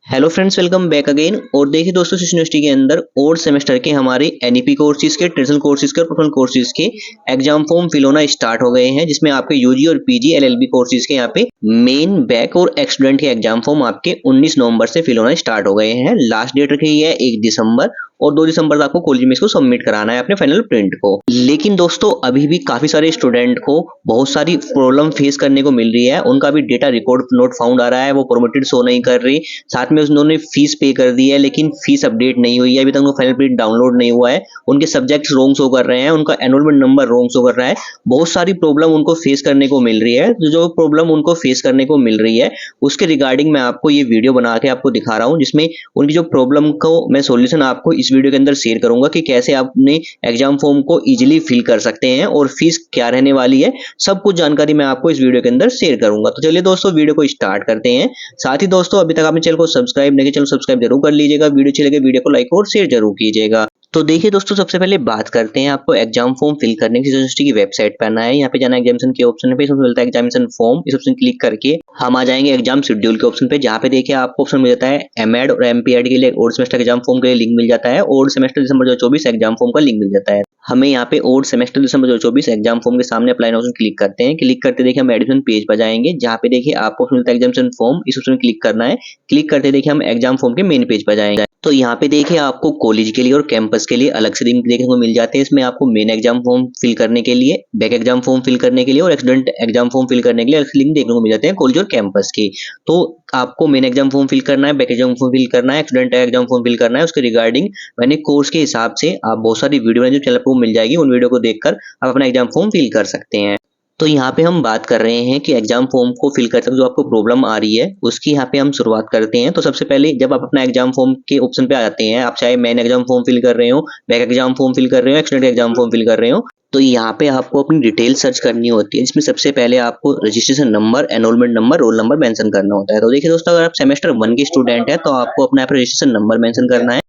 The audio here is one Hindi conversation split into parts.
Hello friends, welcome back again. और देखिए दोस्तों, इस यूनिवर्सिटी के अंदर और सेमेस्टर के हमारे एनईपी कोर्सेज के, ट्रेडिशनल कोर्सेज के और प्रोफेशनल कोर्सेज के एग्जाम फॉर्म फिल होना स्टार्ट हो गए हैं, जिसमें आपके यूजी और पीजी एलएलबी कोर्सेज के यहाँ पे मेन, बैक और एक्सटेंडेंट के एग्जाम फॉर्म आपके 19 नवंबर से फिल होना स्टार्ट हो गए हैं। लास्ट डेट रखी है 1 दिसंबर और 2 दिसंबर तक आपको कॉलेज में इसको सबमिट कराना है अपने फाइनल प्रिंट को। लेकिन दोस्तों, अभी भी काफी सारे स्टूडेंट को बहुत सारी प्रॉब्लम फेस करने को मिल रही है। उनका भी डेटा रिकॉर्ड नोट फाउंड आ रहा है, वो प्रोमोटेड शो नहीं कर रही। साथ में उन्होंने फीस पे कर दी है लेकिन फीस अपडेट नहीं हुई है, अभी तक उनको फाइनल प्रिंट डाउनलोड नहीं हुआ है। उनके सब्जेक्ट रॉन्ग शो कर रहे हैं, उनका एनरोलमेंट नंबर रॉन्ग शो कर रहा है। बहुत सारी प्रॉब्लम उनको फेस करने को मिल रही है। जो प्रॉब्लम उनको फेस करने को मिल रही है उसके रिगार्डिंग मैं आपको ये वीडियो बना के आपको दिखा रहा हूँ, जिसमें उनकी जो प्रॉब्लम को मैं सॉल्यूशन आपको इस वीडियो के अंदर शेयर करूंगा कि कैसे आप अपने एग्जाम फॉर्म को इजीली फिल कर सकते हैं और फीस क्या रहने वाली है। सब कुछ जानकारी मैं आपको इस वीडियो के अंदर शेयर करूंगा। तो चलिए दोस्तों, वीडियो को स्टार्ट करते हैं। साथ ही दोस्तों, अभी तक आपने चैनल को सब्सक्राइब नहीं किया, चैनल सब्सक्राइब जरूर कर लीजिएगा। वीडियो अच्छी लगे वीडियो को लाइक और शेयर जरूर कीजिएगा। तो देखिए दोस्तों, सबसे पहले बात करते हैं आपको एग्जाम फॉर्म फिल करने की। यूनिवर्सिटी की वेबसाइट पर आना है, यहाँ पे जाना है एग्जामिनेशन के ऑप्शन पे, इसमें मिलता है एग्जामिनेशन फॉर्म। इस ऑप्शन क्लिक करके हम आ जाएंगे एग्जाम शेड्यूल के ऑप्शन पे, जहाँ पे देखिए आपको ऑप्शन मिल जाता है एमएड और एमपीएड के लिए और सेमेस्टर एग्जाम फॉर्म के लिए लिंक मिल जाता है, और सेमेस्टर दिसंबर 2024 एग्जाम फॉर्म का लिंक मिल जाता है। हमें यहाँ पे और सेमेस्टर दिसंबर 2024 एग्जाम फॉर्म के सामने अप्लाई ऑप्शन क्लिक करते हैं। क्लिक करते देखिए हम एडमिशन पेज पर जाएंगे, जहाँ पे देखिए आपको मिलता है एग्जामिनेशन फॉर्म। इस ऑप्शन क्लिक करना है। क्लिक करते देखिए हम एग्जाम फॉर्म के मेन पेज पर जाएंगे। तो यहाँ पे देखिए आपको कॉलेज के लिए और कैंपस के लिए अलग से लिंक देखने को मिल जाते हैं। इसमें आपको मेन एग्जाम फॉर्म फिल करने के लिए, बैक एग्जाम फॉर्म फिल करने के लिए और स्टूडेंट एग्जाम फॉर्म फिल करने के लिए अलग से लिंक देखने को मिल जाते हैं कॉलेज और कैंपस की। तो आपको मेन एग्जाम फॉर्म फिल करना है, बैक एग्जाम फॉर्म फिल करना है, स्टूडेंट एग्जाम फॉर्म फिल करना है। उसके रिगार्डिंग मैंने कोर्स के हिसाब से आप बहुत सारी वीडियो जो चैनल पर मिल जाएगी, उन वीडियो को देखकर आप अपना एग्जाम फॉर्म फिल कर सकते हैं। तो यहाँ पे हम बात कर रहे हैं कि एग्जाम फॉर्म को फिल करते वक्त जो आपको प्रॉब्लम आ रही है उसकी यहाँ पे हम शुरुआत करते हैं। तो सबसे पहले जब आप अपना एग्जाम फॉर्म के ऑप्शन पे आ जाते हैं, आप चाहे मेन एग्जाम फॉर्म फिल कर रहे हो, बैक एग्जाम फॉर्म फिल कर रहे हो, एक्सटेंडेड एग्जाम फॉर्म फिल कर रहे हो, तो यहाँ पे आपको अपनी डिटेल सर्च करनी होती है, जिसमें सबसे पहले आपको registration number, enrolment number, roll number mention करना होता है। तो देखिए दोस्तों, अगर आप सेमेस्टर 1 के स्टूडेंट है तो आपको अपना रजिस्ट्रेशन नंबर मेंशन करना है।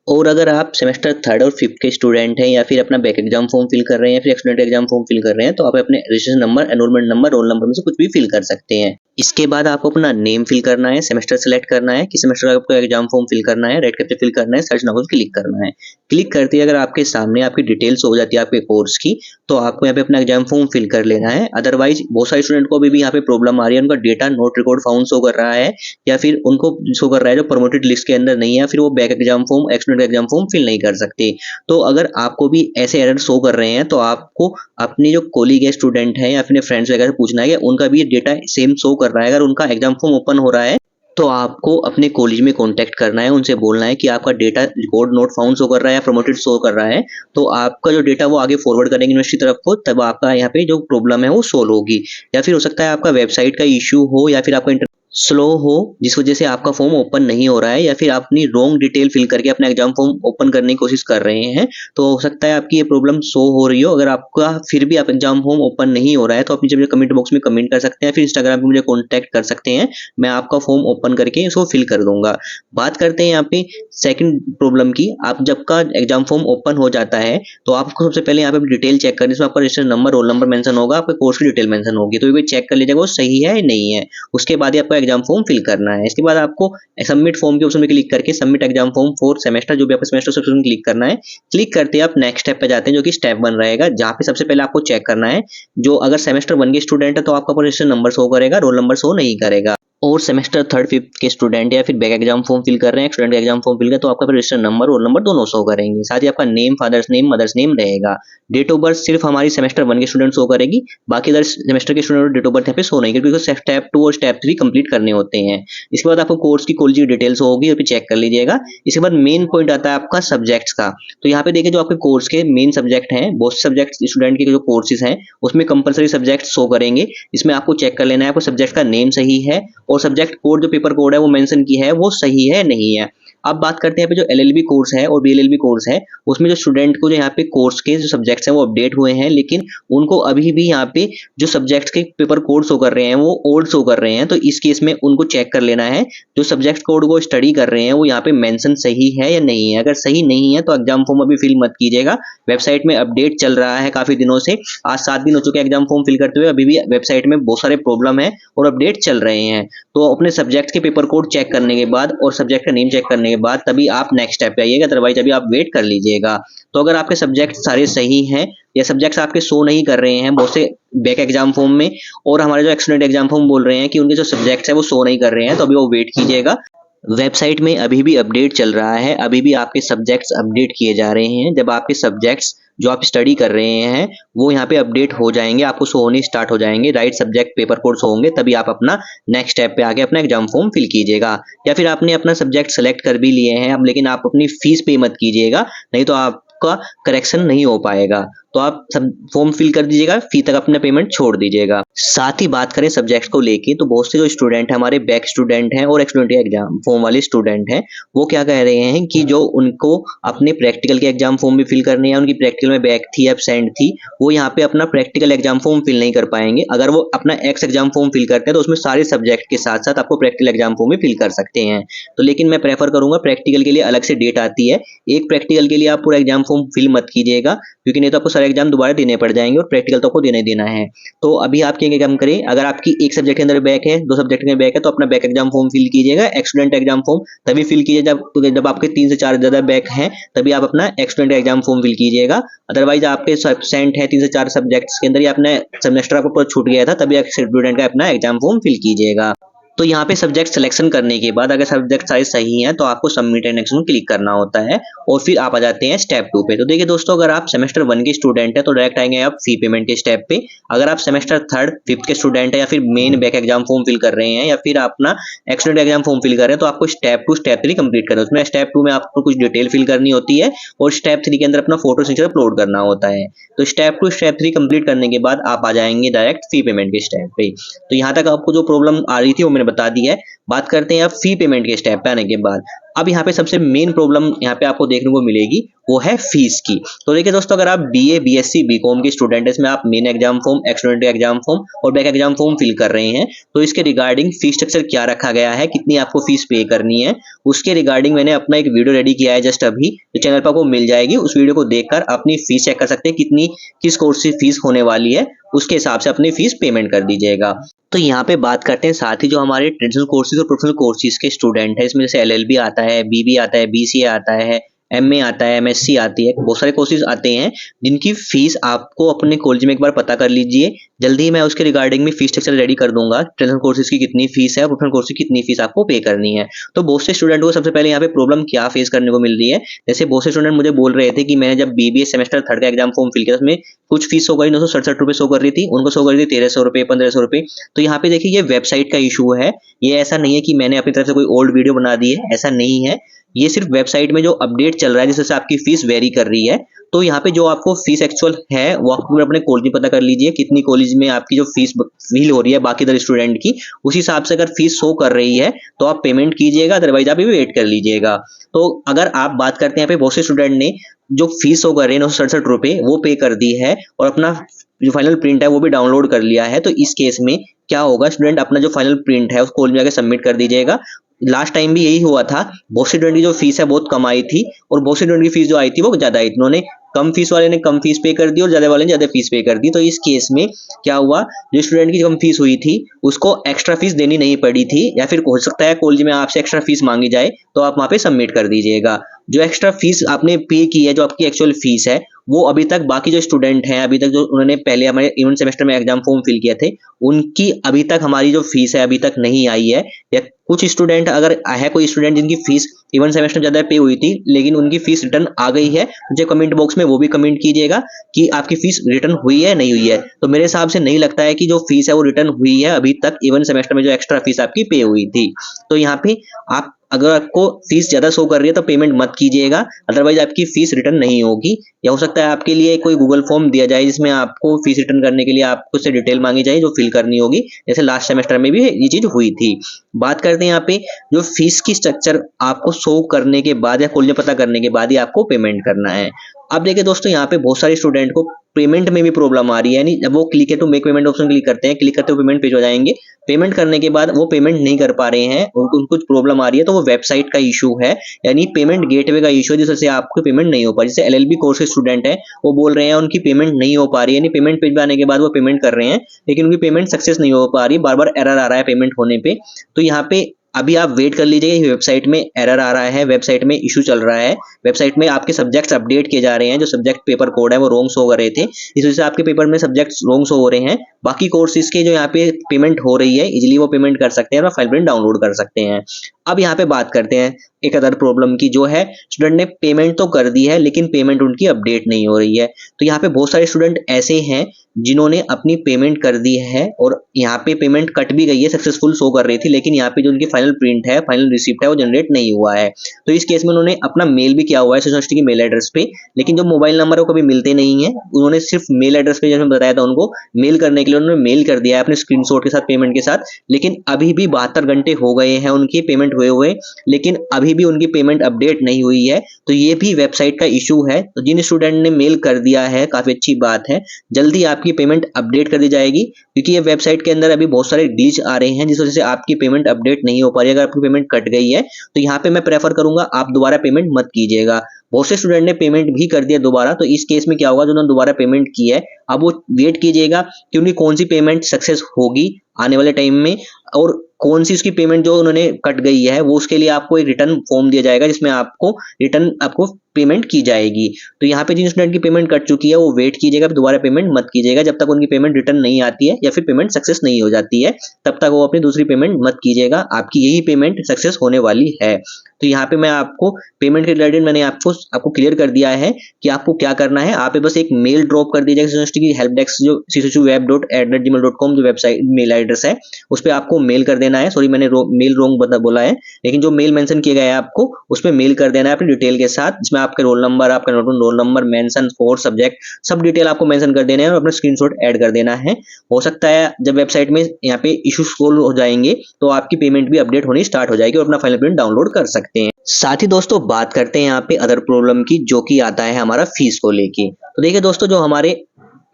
और अगर आप सेमेस्टर 3rd और 5th के स्टूडेंट हैं या फिर अपना बैक एग्जाम फॉर्म फिल कर रहे हैं या फिर एक्सटेंडेड एग्जाम फॉर्म फिल कर रहे हैं, तो आप अपने registration number, enrolment number, roll number में से कुछ भी फिल कर सकते हैं। इसके बाद आपको अपना नेम फिल करना है, सेमेस्टर सेलेक्ट करना है कि सेमेस्टर का आपको एग्जाम फॉर्म फिल करना है, रेड कैप फिल करना है, सर्च नाउ क्लिक करना है। क्लिक करते ही अगर आपके सामने आपकी डिटेल्स हो जाती है आपके कोर्स की, तो आपको यहाँ पे अपना एग्जाम फॉर्म फिल कर लेना है। अदरवाइज बहुत सारे स्टूडेंट को अभी भी यहाँ पे प्रॉब्लम आ रही है, उनका data note record found show कर रहा है या फिर उनको शो कर रहा है जो प्रमोटेड लिस्ट के अंदर नहीं है, फिर वो back exam form, extended exam form fill नहीं कर सकते। तो अगर आपको भी ऐसे एरर शो कर रहे हैं तो आपको अपने जो कोलीग है, स्टूडेंट है या अपने फ्रेंड्स वगैरह से पूछना है कि उनका भी डेटा सेम शो कर रहा है। अगर उनका एग्जाम फॉर्म ओपन हो रहा है तो आपको अपने कॉलेज में कांटेक्ट करना है, उनसे बोलना है कि आपका data record not found show कर रहा है या प्रमोटेड शो कर रहा है, तो आपका जो डेटा वो आगे फॉरवर्ड करेंगे यूनिवर्सिटी तरफ को, तब आपका यहाँ पे जो प्रॉब्लम है वो सोल्व होगी। या फिर हो सकता है आपका वेबसाइट का इश्यू हो या फिर आपका स्लो हो, जिस वजह से आपका फॉर्म ओपन नहीं हो रहा है, या फिर आप अपनी रॉन्ग डिटेल फिल करके अपना एग्जाम फॉर्म ओपन करने की कोशिश कर रहे हैं, तो हो सकता है आपकी ये प्रॉब्लम शो हो रही हो। अगर आपका फिर भी आप एग्जाम फॉर्म ओपन नहीं हो रहा है तो आप नीचे मुझे कमेंट बॉक्स में कमेंट कर सकते हैं, फिर इंस्टाग्राम पे मुझे कॉन्टैक्ट कर सकते हैं, मैं आपका फॉर्म ओपन करके इसको फिल कर दूंगा। बात करते हैं यहाँ पे सेकंड प्रॉब्लम की। आप जब का एग्जाम फॉर्म ओपन हो जाता है तो आपको सबसे पहले यहाँ पे डिटेल चेक करनी है, इसमें आपका register number, roll number mention होगा, आपके कोर्स की डिटेल मेंशन होगी, तो ये चेक कर लीजिएगा वो सही है या नहीं है। उसके बाद ही आपका एग्जाम फॉर्म फिल करना है। इसके बाद आपको सबमिट फॉर्म के ऑप्शन में क्लिक करके submit exam form for semester, जो भी आपका सेमेस्टर ऑप्शन क्लिक करना है। क्लिक करते ही आप नेक्स्ट स्टेप पे जाते हैं, जो कि स्टेप 1 रहेगा, जहाँ पे सबसे पहले आपको चेक करना है, जो अगर सेमेस्टर 1 के स्टूडेंट है तो आपका रजिस्टर नंबर शो करेगा, रोल नंबर शो नहीं करेगा। और सेमेस्टर 3rd 5th के स्टूडेंट या फिर बैक एग्जाम फॉर्म फिल कर रहे हैं, स्टूडेंट एग्जाम फॉर्म फिल कर, तो आपका रजिस्टर नंबर, रोल नंबर दोनों शो करेंगे। साथ ही आपका name, father's name, mother's name रहेगा। डेट ऑफ बर्थ सिर्फ हमारी सेमेस्टर 1 के स्टूडेंट शो करेगी, बाकी अदर सेमेस्टर के स्टूडेंट डेट ऑफ बर्थ यहाँ पे शो नहीं करेगी, क्योंकि स्टेप 2 और स्टेप 3 कंप्लीट करने होते हैं। इसके बाद आपको कोर्स की कॉलेज की डिटेल्स होगी, और चेक कर लीजिएगा। इसके बाद मेन पॉइंट आता है आपका सब्जेक्ट्स का। तो यहाँ पे देखिए जो आपके कोर्स के मेन सब्जेक्ट हैं, बहुत सब्जेक्ट स्टूडेंट के जो कोर्सेज हैं उसमें कंपलसरी सब्जेक्ट शो करेंगे। इसमें आपको चेक कर लेना है आपको सब्जेक्ट का नेम सही है और सब्जेक्ट कोड, जो पेपर कोड है वो मेंशन की है वो सही है नहीं है। अब बात करते हैं यहाँ पे जो एलएलबी कोर्स है और बीएलएलबी कोर्स है, उसमें जो स्टूडेंट को जो यहाँ पे कोर्स के जो सब्जेक्ट्स हैं वो अपडेट हुए हैं, लेकिन उनको अभी भी यहाँ पे जो सब्जेक्ट्स के पेपर कोड शो कर रहे हैं वो ओल्ड शो कर रहे हैं। तो इस केस में उनको चेक कर लेना है जो सब्जेक्ट कोड को स्टडी कर रहे हैं वो यहाँ पे मेंशन सही है या नहीं है। अगर सही नहीं है तो एग्जाम फॉर्म अभी फिल मत कीजिएगा। वेबसाइट में अपडेट चल रहा है काफी दिनों से, आज 7 दिन हो चुके हैं एग्जाम फॉर्म फिल करते हुए, अभी भी वेबसाइट में बहुत सारे प्रॉब्लम है और अपडेट चल रहे हैं। तो अपने सब्जेक्ट के पेपर कोड चेक करने के बाद और सब्जेक्ट का नेम चेक करने के बाद तभी आप नेक्स्ट स्टेप पे आइएगा, अदरवाइज अभी आप वेट कर लीजिएगा। तो अगर आपके सब्जेक्ट सारे सही हैं या सब्जेक्ट्स आपके शो नहीं कर रहे हैं बहुत से बैक एग्जाम फॉर्म में, और हमारे जो एक्सटेंडेड एग्जाम फॉर्म बोल रहे हैं कि उनके जो सब्जेक्ट्स है वो शो नहीं कर रहे हैं, तो अभी वो वेट कीजिएगा। वेबसाइट में अभी भी अपडेट चल रहा है, अभी भी आपके सब्जेक्ट्स अपडेट किए जा रहे हैं। जब आपके सब्जेक्ट्स जो आप स्टडी कर रहे हैं वो यहाँ पे अपडेट हो जाएंगे, आपको शो होने स्टार्ट हो जाएंगे, right subject paper code show होंगे, तभी आप अपना नेक्स्ट स्टेप पे आके अपना एग्जाम फॉर्म फिल कीजिएगा। या फिर आपने अपना सब्जेक्ट सेलेक्ट कर भी लिए हैं अब, लेकिन आप अपनी फीस पे मत कीजिएगा, नहीं तो आपका करेक्शन नहीं हो पाएगा। तो आप सब फॉर्म फिल कर दीजिएगा, फी तक अपना पेमेंट छोड़ दीजिएगा। साथ ही बात करें सब्जेक्ट को लेके, तो बहुत से जो स्टूडेंट हैं हमारे बैक स्टूडेंट हैं और एक्सटेंडेड एग्जाम फॉर्म वाले स्टूडेंट हैं, वो क्या कह रहे हैं कि जो उनको अपने प्रैक्टिकल के एग्जाम फॉर्म भी फिल करने हैं, उनकी प्रैक्टिकल में बैक थी, एब्सेंट थी, वो यहाँ पे अपना प्रैक्टिकल एग्जाम फॉर्म फिल नहीं कर पाएंगे। अगर वो अपना एक्स एग्जाम फॉर्म फिल करते हैं तो उसमें सारे सब्जेक्ट के साथ साथ आपको प्रैक्टिकल एग्जाम फॉर्म भी फिल कर सकते हैं। तो लेकिन मैं प्रेफर करूंगा प्रैक्टिकल के लिए अलग से डेट आती है, एक प्रैक्टिकल के लिए आप पूरा एग्जाम फॉर्म फिल मत कीजिएगा, क्योंकि नहीं तो आपको सारे एग्जाम दोबारा देने पड़ जाएंगे और प्रैक्टिकल तो आपको देना ही देना है। तो अभी आप क्या काम करें, अगर आपकी एक सब्जेक्ट के अंदर बैक है, 2 सब्जेक्ट में बैक है, तो अपना बैक एग्जाम फॉर्म फिल कीजिएगा। एक्सटेंडेड एग्जाम फॉर्म तभी फिल कीजिए जब आपके 3 से 4 ज्यादा बैक हैं, तभी आप अपना एक्सटेंडेड एग्जाम फॉर्म फिल कीजिएगा। अदरवाइज आपके एब्सेंट है 3 से 4 सब्जेक्ट्स के अंदर, या अपने सेमेस्टर आपको पूरा छूट गया था, तभी आप स्टूडेंट का अपना एग्जाम फॉर्म फिल कीजिएगा। तो यहाँ पे सब्जेक्ट सिलेक्शन करने के बाद अगर सब्जेक्ट साइज सही है तो आपको सबमिट एंड नेक्स्ट में क्लिक करना होता है और फिर आप आ जाते हैं स्टेप 2 पे। तो देखिए दोस्तों, अगर आप सेमेस्टर 1 के स्टूडेंट है तो डायरेक्ट आएंगे आप फी पेमेंट के स्टेप पे। अगर आप सेमेस्टर 3rd 5th के स्टूडेंट है या फिर main back exam form fill कर रहे हैं या फिर अपना एक्सटेंडेड एग्जाम फॉर्म फिल कर रहे हैं, तो आपको स्टेप 2 स्टेप 3 कंप्लीट करना है। उसमें स्टेप 2 में आपको कुछ डिटेल फिल करनी होती है और स्टेप 3 के अंदर अपना फोटो सिग्नेचर अपलोड करना होता है। तो स्टेप 2 स्टेप 3 कंप्लीट करने के बाद आप आ जाएंगे डायरेक्ट फी पेमेंट के स्टेप पे। तो यहाँ तक आपको जो प्रॉब्लम आ रही थी वो मैंने बता दी है। बात करते हैं अब फी पेमेंट के स्टेप पे आने के बाद। अब यहाँ पे सबसे मेन प्रॉब्लम यहाँ पे आपको देखने को मिलेगी वो है फीस की। तो देखिए दोस्तों, अगर आप बीए, बीएससी, बीकॉम के स्टूडेंट हैं, इसमें आप main exam form, extended exam form और बैक एग्जाम फॉर्म फिल कर रहे हैं, तो इसके रिगार्डिंग फीस स्ट्रक्चर क्या रखा गया है, कितनी आपको फीस पे करनी है, उसके रिगार्डिंग मैंने अपना एक वीडियो रेडी किया है जस्ट अभी, जो चैनल पर आपको मिल जाएगी। उस वीडियो को देखकर अपनी फीस चेक कर सकते हैं, कितनी किस कोर्स की फीस होने वाली है, उसके हिसाब से अपनी फीस पेमेंट कर दीजिएगा। तो यहाँ पे बात करते हैं साथ ही जो हमारे ट्रेडिशनल कोर्सेज और प्रोफेशनल कोर्सेज के स्टूडेंट है, इसमें जैसे एलएलबी आता है, बीबी आता है, बीसीए आता है, एमए आता है, एमएससी आती है, बहुत सारे कोर्सेज आते हैं जिनकी फीस आपको अपने कॉलेज में एक बार पता कर लीजिए। जल्दी ही मैं उसके रिगार्डिंग में फीस स्ट्रक्चर रेडी कर दूंगा, ट्रेडिशनल कोर्सेज की कितनी फीस है और प्रोफेशनल कोर्सेज की कितनी फीस आपको पे करनी है। तो बहुत से स्टूडेंट को सबसे पहले यहाँ पे प्रॉब्लम क्या फेस करने को मिल रही है, जैसे बहुत से स्टूडेंट मुझे बोल रहे थे कि मैंने जब बीबीए सेमेस्टर 3rd का एग्जाम फॉर्म फिल किया, उसमें कुछ फीस हो गई 967 रुपए शो कर रही थी, उनको शो कर रही थी 1300 रुपए, 1500 रुपए। तो यहाँ पे देखिए ये वेबसाइट का इशू है, ये ऐसा नहीं है कि मैंने अपनी तरफ से कोई ओल्ड वीडियो बना दी है, ऐसा नहीं है। ये सिर्फ वेबसाइट में जो अपडेट चल रहा है जिससे आपकी फीस वेरी कर रही है। तो यहाँ पे जो आपको फीस एक्चुअल है वो आप अपने कॉलेज में पता कर लीजिए, कितनी कॉलेज में आपकी जो फीस फील हो रही है बाकी अदर स्टूडेंट की, उस हिसाब से अगर फीस शो कर रही है तो आप पेमेंट कीजिएगा, अदरवाइज आप भी वेट कर लीजिएगा। तो अगर आप बात करते हैं यहाँ पे बहुत से स्टूडेंट ने जो फीस शो कर रही है 967 रुपए वो पे कर दी है और अपना जो फाइनल प्रिंट है वो भी डाउनलोड कर लिया है। तो इस केस में क्या होगा, स्टूडेंट अपना जो फाइनल प्रिंट है उस कॉलेज में जाकर सबमिट कर दीजिएगा। लास्ट टाइम भी यही हुआ था, बहुत से स्टूडेंट की जो फीस है बहुत कम आई थी और बहुत से स्टूडेंट की फीस जो आई थी वो ज्यादा आई थी। उन्होंने कम फीस वाले ने कम फीस पे कर दी और ज्यादा वाले ने ज्यादा फीस पे कर दी। तो इस केस में क्या हुआ, जो स्टूडेंट की कम फीस हुई थी उसको एक्स्ट्रा फीस देनी नहीं पड़ी थी, या फिर हो सकता है कॉलेज में आपसे एक्स्ट्रा फीस मांगी जाए तो आप वहां पे सबमिट कर दीजिएगा। जो एक्स्ट्रा फीस आपने पे की है, जो आपकी एक्चुअल फीस है, वो अभी तक बाकी जो स्टूडेंट हैं, अभी तक जो उन्होंने पहले हमारे इवन सेमेस्टर में एग्जाम फॉर्म फिल किए थे, उनकी अभी तक हमारी जो फीस है अभी तक नहीं आई है। या कुछ स्टूडेंट अगर है, कोई स्टूडेंट जिनकी फीस इवन सेमेस्टर ज्यादा पे हुई थी लेकिन उनकी फीस रिटर्न आ गई है, मुझे कमेंट बॉक्स में वो भी कमेंट कीजिएगा कि आपकी फीस रिटर्न हुई है नहीं हुई है। तो मेरे हिसाब से नहीं लगता है कि जो फीस है वो रिटर्न हुई है अभी तक, इवन सेमेस्टर में जो एक्स्ट्रा फीस आपकी पे हुई थी। तो यहाँ पे आप अगर आपको फीस ज़्यादा शो कर रही है तो पेमेंट मत कीजिएगा, अदरवाइज आपकी फीस रिटर्न नहीं होगी। या हो सकता है आपके लिए कोई गूगल फॉर्म दिया जाए जिसमें आपको फीस रिटर्न करने के लिए आपको उससे डिटेल मांगी जाए जो फिल करनी होगी, जैसे लास्ट सेमेस्टर में भी ये चीज़ हुई थी। बात करते हैं यहाँ पे जो फीस की स्ट्रक्चर आपको शो करने के बाद या कॉलेज में पता करने के बाद ही आपको पेमेंट करना है। अब देखिए दोस्तों, यहाँ पे बहुत सारे स्टूडेंट को पेमेंट में भी प्रॉब्लम आ रही है, यानी जब वो क्लिक है to make payment option click करते हैं, क्लिक करते हुए पेमेंट पेज हो जाएंगे, पेमेंट करने के बाद वो पेमेंट नहीं कर पा रहे हैं, उनको कुछ प्रॉब्लम आ रही है, तो वो वेबसाइट का इशू है, यानी पेमेंट गेटवे का इशू है, जिस वजह से आपको पेमेंट नहीं हो पा रही। जैसे एलएलबी कोर्स के स्टूडेंट है, वो बोल रहे हैं उनकी पेमेंट नहीं हो पा रही है, यानी पेमेंट पेज पे आने के बाद वो पेमेंट कर रहे हैं लेकिन उनकी पेमेंट सक्सेस नहीं हो पा रही, बार बार एरर आ रहा है पेमेंट होने पे। तो यहाँ पे अभी आप वेट कर लीजिए, वेबसाइट में एरर आ रहा है, वेबसाइट में इशू चल रहा है, वेबसाइट में आपके सब्जेक्ट्स अपडेट किए जा रहे हैं, जो सब्जेक्ट पेपर कोड है वो रॉन्ग शो कर रहे थे, इस वजह से आपके पेपर में सब्जेक्ट्स रॉन्ग शो हो रहे हैं। बाकी कोर्सेज के जो यहाँ पे पेमेंट हो रही है इजीली वो पेमेंट कर सकते हैं और फाइल प्रिंट डाउनलोड कर सकते हैं। अब यहाँ पे बात करते हैं एक अदर प्रॉब्लम की, जो है स्टूडेंट ने पेमेंट तो कर दी है लेकिन पेमेंट उनकी अपडेट नहीं हो रही है। तो यहाँ पे बहुत सारे स्टूडेंट ऐसे हैं जिन्होंने अपनी पेमेंट कर दी है और यहाँ पे पेमेंट कट भी गई है, सक्सेसफुल शो कर रही थी, लेकिन यहाँ पे जो उनकी फाइनल प्रिंट है, फाइनल रिसिप्ट है, वो जनरेट नहीं हुआ है। तो इस केस में उन्होंने अपना मेल भी किया हुआ है यूनिवर्सिटी की मेल एड्रेस पे, लेकिन जो मोबाइल नंबर है वो कभी मिलते नहीं है। उन्होंने सिर्फ मेल एड्रेस पे, जैसे बताया था उनको मेल करने के लिए, उन्होंने मेल कर दिया है अपने स्क्रीनशॉट के साथ पेमेंट के साथ, लेकिन अभी भी 72 घंटे हो गए हैं उनकी पेमेंट हुए हुए, लेकिन अभी भी उनकी पेमेंट अपडेट नहीं हुई है। तो ये भी वेबसाइट का इशू है। तो जिन स्टूडेंट ने मेल कर दिया है, काफी अच्छी बात है, जल्दी आपकी पेमेंट अपडेट कर दी जाएगी, क्योंकि ये वेबसाइट के अंदर अभी बहुत सारे ग्लिच आ रहे हैं जिस वजह से आपकी पेमेंट अपडेट नहीं हो पा रही है। अगर आपकी पेमेंट कट गई है तो यहाँ पे मैं प्रेफर करूंगा आप दोबारा पेमेंट मत कीजिएगा। बहुत से स्टूडेंट ने पेमेंट भी कर दिया दोबारा, तो इस केस में क्या होगा, जो उन्होंने दोबारा पेमेंट की है अब वो वेट कीजिएगा कि उनकी कौन सी पेमेंट सक्सेस होगी आने वाले टाइम में, और कौन सी उसकी पेमेंट जो उन्होंने कट गई है वो उसके लिए आपको एक रिटर्न फॉर्म दिया जाएगा जिसमें आपको रिटर्न आपको पेमेंट की जाएगी। तो यहाँ पे जिन स्टूडेंट की पेमेंट कट चुकी है वो वेट कीजिएगा, दोबारा पेमेंट मत कीजिएगा जब तक उनकी पेमेंट रिटर्न नहीं आती है या फिर पेमेंट सक्सेस नहीं हो जाती है, तब तक वो अपनी दूसरी पेमेंट मत कीजिएगा, आपकी यही पेमेंट सक्सेस होने वाली है। तो यहाँ पे मैं आपको पेमेंट के रिलेटेड मैंने आपको क्लियर कर दिया है कि आपको क्या करना है। आप बस एक मेल ड्रॉप कर दीजिएगा यूनिवर्सिटी की हेल्प डेस्क जो cchuweb.@gmail.com जो वेबसाइट मेल एड्रेस है उस पर आपको मेल कर देना है। सॉरी मैंने मेल रॉन्ग बोला है, लेकिन जो मेल मेंशन किया गया है आपको उस पर मेल कर देना है अपनी डिटेल के साथ, जिसमें आपके रोल नंबर, आपका roll number, mention, course, subject, सब डिटेल आपको मेंशन कर देना है और अपना स्क्रीनशॉट ऐड कर देना है। हो सकता है जब वेबसाइट में यहाँ पे इश्यूज सोल्व हो जाएंगे तो आपकी पेमेंट भी अपडेट होनी स्टार्ट हो जाएगी और अपना फाइनल प्रिंट डाउनलोड कर सकते हैं। साथ ही दोस्तों बात करते हैं यहाँ पे अदर प्रॉब्लम की, जो कि आता है हमारा फीस को लेके। तो देखिए दोस्तों, जो हमारे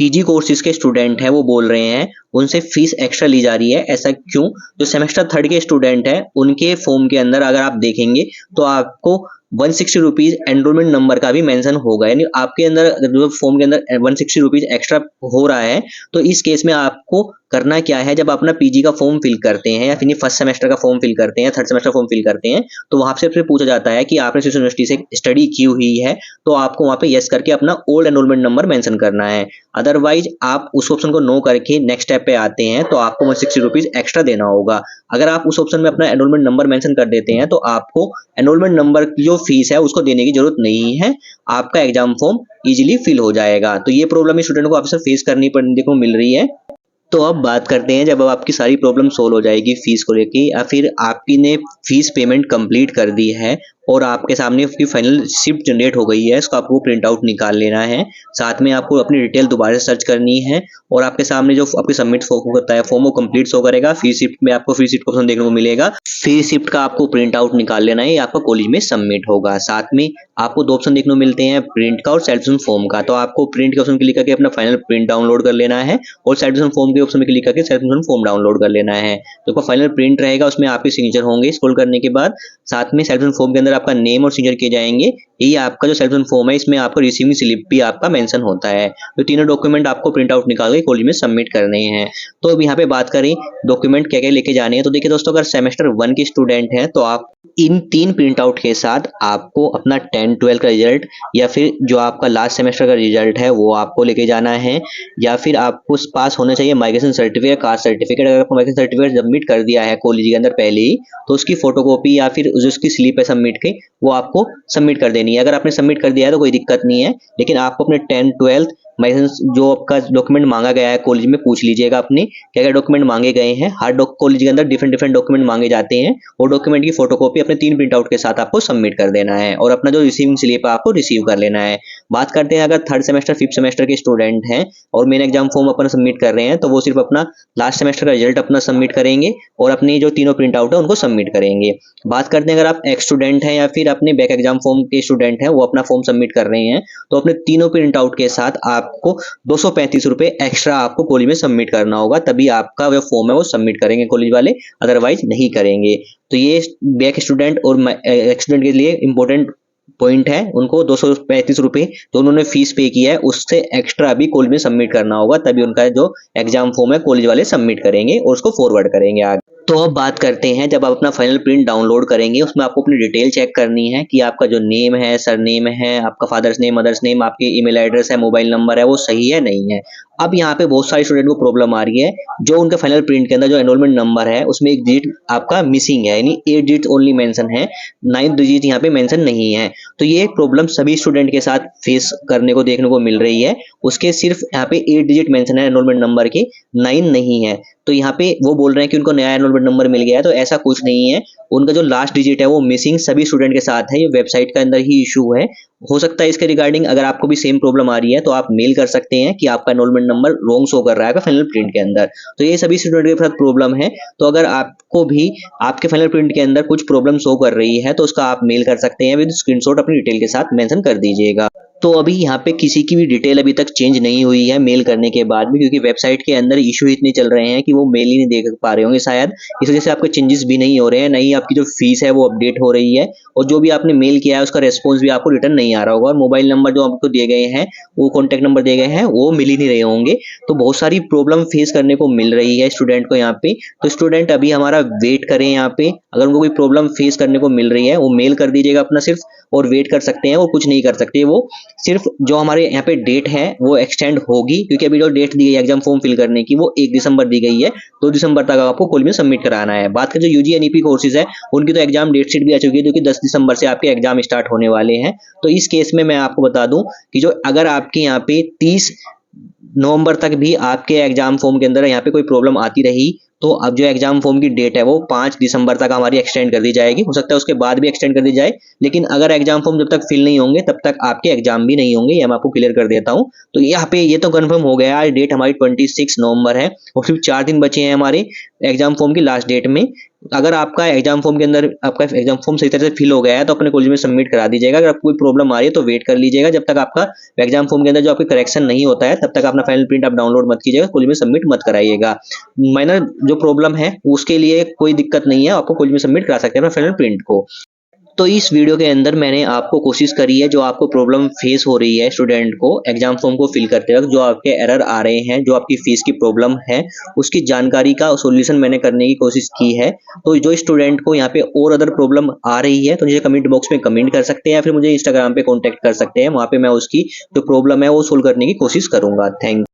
पीजी कोर्सेज के स्टूडेंट हैं वो बोल रहे हैं उनसे फीस एक्स्ट्रा ली जा रही है। ऐसा क्यों? जो सेमेस्टर 3 के स्टूडेंट हैं उनके फॉर्म के अंदर अगर आप देखेंगे तो आपको 160 रुपीज एनरोलमेंट नंबर का भी मेंशन होगा, यानी आपके अंदर जो फॉर्म के अंदर 160 रुपीज एक्स्ट्रा हो रहा है। तो इस केस में आपको करना क्या है, जब आप अपना पीजी का फॉर्म फिल करते हैं या फिर फर्स्ट सेमेस्टर का फॉर्म फिल करते हैं, थर्ड सेमेस्टर फॉर्म फिल करते हैं, तो वहां से फिर पूछा जाता है कि आपने सिर्फ यूनिवर्सिटी से स्टडी की हुई है, तो आपको वहां पे यस करके अपना ओल्ड एनरोलमेंट नंबर मेंशन करना है। अदरवाइज आप उस ऑप्शन को नो करके नेक्स्ट स्टेप पे आते हैं तो आपको 160 रुपीज एक्स्ट्रा देना होगा। अगर आप उस ऑप्शन में अपना एनरोलमेंट नंबर मेंशन कर देते हैं तो आपको एनरोलमेंट नंबर की जो फीस है उसको देने की जरूरत नहीं है, आपका एग्जाम फॉर्म इजीली फिल हो जाएगा। तो ये प्रॉब्लम स्टूडेंट को अक्सर फेस करनी देखने को मिल रही है। तो अब बात करते हैं, जब अब आपकी सारी प्रॉब्लम सोल्व हो जाएगी फीस को लेके, या फिर आपने फीस पेमेंट कंप्लीट कर दी है और आपके सामने उसकी फाइनल रिसिप्ट जनरेट हो गई है, इसको आपको प्रिंट आउट निकाल लेना है। साथ में आपको अपनी डिटेल दोबारा से सर्च करनी है और आपके सामने जो आपके सबमिट होता है फॉर्म वो कंप्लीट शो करेगा। फी रिसिप्ट में आपको फी रिसिप्ट का ऑप्शन देखने को मिलेगा, फी रिसिप्ट का आपको प्रिंट आउट निकाल लेना है, आपका कॉलेज में सबमिट होगा। साथ में आपको 2 ऑप्शन देखने को मिलते हैं, प्रिंट का और सेलेक्शन फॉर्म का। तो आपको प्रिंट के ऑप्शन क्लिक करके अपना फाइनल प्रिंट डाउनलोड कर लेना है और सेलेक्शन फॉर्म के ऑप्शन में क्लिक करके सेलेक्शन फॉर्म डाउनलोड कर लेना है। तो आपका फाइनल प्रिंट रहेगा, उसमें आपके सिग्नेचर होंगे स्क्रॉल करने के बाद। साथ में सेलेक्शन फॉर्म के अंदर आपका नेम और सिग्नेचर किए जाएंगे। यही आपका जो सेलेक्शन फॉर्म है, इसमें आपका रिसीविंग स्लिप भी आपका मेंशन होता है। तो तीनों डॉक्यूमेंट आपको प्रिंट आउट निकाल के कॉलेज में सबमिट करने हैं। तो अब यहाँ पे बात करें डॉक्यूमेंट क्या क्या लेके जाने हैं। तो देखिए दोस्तों, अगर सेमेस्टर 1 के स्टूडेंट हैं तो आप इन 3 प्रिंट आउट के साथ आपको अपना 10-12 का रिजल्ट या फिर जो आपका लास्ट सेमेस्टर का रिजल्ट है वो आपको लेके जाना है, या फिर आपको पास होना चाहिए माइग्रेशन सर्टिफिकेट, कास्ट सर्टिफिकेट। अगर आपको माइग्रेशन सर्टिफिकेट सबमिट कर दिया है कॉलेज के अंदर पहले ही, तो उसकी फोटोकॉपी या फिर उसकी स्लिप है सबमिट की, वो आपको सबमिट कर देनी है। अगर आपने सबमिट कर दिया है तो कोई दिक्कत नहीं है, लेकिन आपको अपने 10-12 लाइसेंस जो आपका डॉक्यूमेंट मांगा गया है कॉलेज में पूछ लीजिएगा अपने क्या क्या डॉक्यूमेंट मांगे गए हैं। हर कॉलेज के अंदर डिफरेंट डिफरेंट डॉक्यूमेंट मांगे जाते हैं। वो डॉक्यूमेंट की फोटोकॉपी अपने 3 प्रिंट आउट के साथ आपको सबमिट कर देना है और अपना जो रिसीविंग स्लिप है आपको रिसीव कर लेना है। बात करते हैं अगर थर्ड सेमेस्टर 5th सेमेस्टर के स्टूडेंट हैं और मेन एग्जाम फॉर्म अपना सबमिट कर रहे हैं तो वो सिर्फ अपना लास्ट सेमेस्टर का रिजल्ट अपना सबमिट करेंगे और अपनी जो तीनों प्रिंट आउट है उनको सबमिट करेंगे। बात करते हैं अगर आप एक्स स्टूडेंट हैं या फिर अपने बैक एग्जाम फॉर्म के स्टूडेंट हैं वो अपना फॉर्म सबमिट कर रहे हैं तो अपने तीनों प्रिंट आउट के साथ आपको 235 रुपए एक्स्ट्रा आपको कॉलेज में सबमिट करना होगा, तभी आपका जो फॉर्म है वो सबमिट करेंगे कॉलेज वाले, अदरवाइज नहीं करेंगे। तो ये बैक स्टूडेंट और एक्स स्टूडेंट के लिए इंपॉर्टेंट पॉइंट है, उनको 235 रुपए जो उन्होंने फीस पे किया है उससे एक्स्ट्रा भी कॉलेज में सबमिट करना होगा, तभी उनका जो एग्जाम फॉर्म है कॉलेज वाले सबमिट करेंगे और उसको फॉरवर्ड करेंगे आगे। तो अब बात करते हैं जब आप अपना फाइनल प्रिंट डाउनलोड करेंगे उसमें आपको अपनी डिटेल चेक करनी है कि आपका जो नेम है, सरनेम है, आपका फादर्स नेम, मदर्स नेम, आपके ईमेल एड्रेस है, मोबाइल नंबर है वो सही है नहीं है। अब यहाँ पे बहुत सारे स्टूडेंट को प्रॉब्लम आ रही है, जो उनके फाइनल प्रिंट के अंदर जो एनरोलमेंट नंबर है उसमें एक डिजिट आपका मिसिंग है, यानी 8 डिजिट ओनली मेंशन है, 9th डिजिट यहाँ पे मेंशन नहीं है। तो ये प्रॉब्लम सभी स्टूडेंट के साथ फेस करने को देखने को मिल रही है। उसके सिर्फ यहाँ पे 8 डिजिट मेंशन है एनरोलमेंट नंबर के, 9 नहीं है। तो यहाँ पे वो बोल रहे हैं कि उनको नया एनरोलमेंट नंबर मिल गया है, तो ऐसा कुछ नहीं है। उनका जो लास्ट डिजिट है वो मिसिंग सभी स्टूडेंट के साथ है, ये वेबसाइट के अंदर ही इशू है। हो सकता है इसके रिगार्डिंग अगर आपको भी सेम प्रॉब्लम आ रही है तो आप मेल कर सकते हैं कि आपका एनरोलमेंट नंबर रॉन्ग शो कर रहा है फाइनल प्रिंट के अंदर। तो ये सभी स्टूडेंट के साथ प्रॉब्लम है। तो अगर आपको भी आपके फाइनल प्रिंट के अंदर कुछ प्रॉब्लम शो कर रही है तो उसका आप मेल कर सकते हैं, विद स्क्रीनशॉट अपनी डिटेल के साथ मेंशन कर दीजिएगा। तो अभी यहाँ पे किसी की भी डिटेल अभी तक चेंज नहीं हुई है मेल करने के बाद भी, क्योंकि वेबसाइट के अंदर इशू इतने चल रहे हैं कि वो मेल ही नहीं देख पा रहे होंगे शायद, इस वजह से आपके चेंजेस भी नहीं हो रहे हैं, नहीं आपकी जो फीस है वो अपडेट हो रही है और जो भी आपने मेल किया है उसका रेस्पॉन्स भी आपको रिटर्न नहीं आ रहा होगा और मोबाइल नंबर जो आपको दिए गए हैं वो कॉन्टैक्ट नंबर दिए गए हैं वो मिल ही नहीं रहे होंगे। तो बहुत सारी प्रॉब्लम फेस करने को मिल रही है स्टूडेंट को यहाँ पे। तो स्टूडेंट अभी हमारा वेट करें यहाँ पे, अगर उनको कोई प्रॉब्लम फेस करने को मिल रही है वो मेल कर दीजिएगा अपना सिर्फ और वेट कर सकते हैं, वो कुछ नहीं कर सकते। वो सिर्फ जो हमारे यहाँ पे डेट है वो एक्सटेंड होगी, क्योंकि अभी जो डेट दी गई है एग्जाम फॉर्म फिल करने की वो 1 दिसंबर दी गई है, 2 दिसंबर तक आपको कॉलेज में सबमिट कराना है। बात करें जो यूजी एनईपी कोर्सेज है उनकी तो एग्जाम डेट शीट भी आ चुकी है, जो कि 10 दिसंबर से आपके एग्जाम स्टार्ट होने वाले हैं। तो इस केस में मैं आपको बता दूं कि जो अगर आपके यहाँ पे 30 नवंबर तक भी आपके एग्जाम फॉर्म के अंदर यहाँ पे कोई प्रॉब्लम आती रही तो अब जो एग्जाम फॉर्म की डेट है वो 5 दिसंबर तक हमारी एक्सटेंड कर दी जाएगी। हो सकता है उसके बाद भी एक्सटेंड कर दी जाए, लेकिन अगर एग्जाम फॉर्म जब तक फिल नहीं होंगे तब तक आपके एग्जाम भी नहीं होंगे, ये मैं आपको क्लियर कर देता हूँ। तो यहाँ पे ये तो कंफर्म हो गया, आज डेट हमारी 26 नवंबर है और सिर्फ 4 दिन बचे हैं हमारे एग्जाम फॉर्म की लास्ट डेट में। अगर आपका एग्जाम फॉर्म के अंदर आपका एग्जाम फॉर्म सही तरह से फिल हो गया है तो अपने कॉलेज में सबमिट करा दीजिएगा। अगर आपको कोई प्रॉब्लम आ रही है तो वेट कर लीजिएगा, जब तक आपका एग्जाम फॉर्म के अंदर जो आपके करेक्शन नहीं होता है तब तक अपना फाइनल प्रिंट आप डाउनलोड मत कीजिएगा, कॉलेज में सबमिट मत कराइएगा। माइनर जो प्रॉब्लम है उसके लिए कोई दिक्कत नहीं है, आपको कॉलेज में सबमिट करा सकते हैं अपना फाइनल प्रिंट को। तो इस वीडियो के अंदर मैंने आपको कोशिश करी है जो आपको प्रॉब्लम फेस हो रही है स्टूडेंट को एग्जाम फॉर्म को फिल करते वक्त, जो आपके एरर आ रहे हैं, जो आपकी फीस की प्रॉब्लम है, उसकी जानकारी का सॉल्यूशन मैंने करने की कोशिश की है। तो जो स्टूडेंट को यहाँ पे और अदर प्रॉब्लम आ रही है तो मुझे कमेंट बॉक्स में कमेंट कर सकते हैं या फिर मुझे इंस्टाग्राम पे कॉन्टेक्ट कर सकते हैं, वहाँ पे मैं उसकी जो प्रॉब्लम है वो सोल्व करने की कोशिश करूंगा। थैंक